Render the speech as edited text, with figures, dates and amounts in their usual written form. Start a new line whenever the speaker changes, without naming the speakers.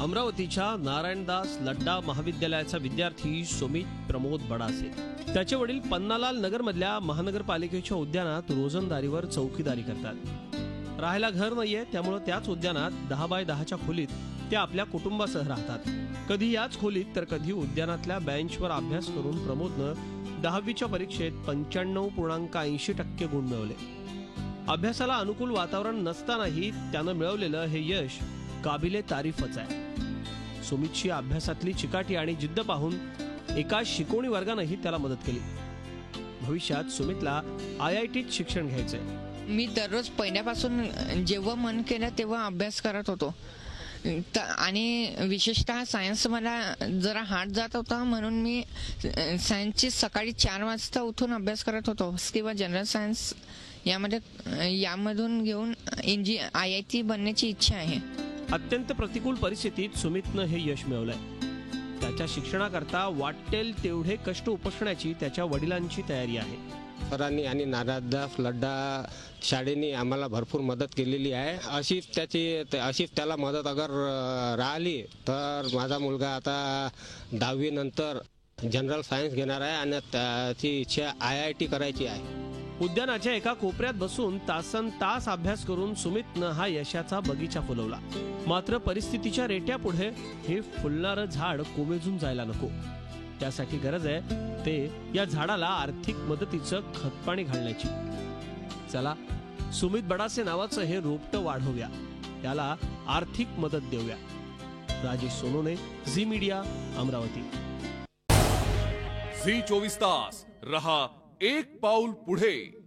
अमरावतीच्या नारायणदास लड्डा महाविद्यालयाचा विद्यार्थी सुमित प्रमोद बडासे. त्याचे वडील पन्नालाल नगरमधल्या महानगरपालिकेच्या उद्यानात रोजंदारीवर चौकीदारी करतात. राहायला घर नाहीये, त्यामुळे त्याच उद्यानात 10 बाय 10च्या खोलीत ते आपल्या कुटुंबासह राहतात. कधी याच खोलीत तर कधी उद्यानातल्या बेंचवर अभ्यास करून प्रमोदनं 10वीच्या परीक्षेत 95.80% गुण मिळवले. अभ्यासाला अनुकूल वातावरण नसतानाही त्यानं मिळवलेलं हे यश काबिले तारीफच आहे. सुमितची अभ्यासातली चिकाटी आणि जिद्द पाहून एका शिकवणी वर्गानंही त्याला मदत केली. भविष्यात सुमितला IITत शिक्षण घ्यायचंय.
मी दररोज पहिल्यापासून जेव्हा मन केलं तेव्हा अभ्यास करत होतो आणि विशेषतः सायन्स मला जरा हार्ड जात होता, म्हणून मी सायन्सची सकाळी 4 वाजता उठून अभ्यास करत होतो किंवा जनरल सायन्स यामधून घेऊन IIT बनण्याची इच्छा आहे.
अत्यंत प्रतिकूल परिस्थितीत सुमितनं हे यश मिळवलंय. त्याच्या शिक्षणाकरता वाटेल तेवढे कष्ट उपसण्याची त्याच्या वडिलांची तयारी आहे.
सरांनी आणि नारायणदास लड्डा शाळेने आम्हाला भरपूर मदत केलेली आहे. अशीच त्याला मदत अगर राहिली तर माझा मुलगा आता 10वी नंतर जनरल सायन्स घेणार आहे आणि त्याची इच्छा IIT करायची आहे.
उद्यानाच्या एका कोपऱ्यात बसून तासनतास अभ्यास करून सुमितनं हा यशाचा बगीचा फुलवला. मात्र परिस्थितीच्या रेट्यापुढे हे फुलणारं झाड कोमेजून जायला नको. त्यासाठी गरज आहे ते या झाडाला आर्थिक मदतीचं खतपाणी घालण्याची. चला, सुमित बडासे नावाचं हे रोपटं वाढवूया, त्याला आर्थिक मदत देऊया. राजेश सोनोने, झी मीडिया, अमरावती.
झी 24 तास रहा एक पाऊल पुढे.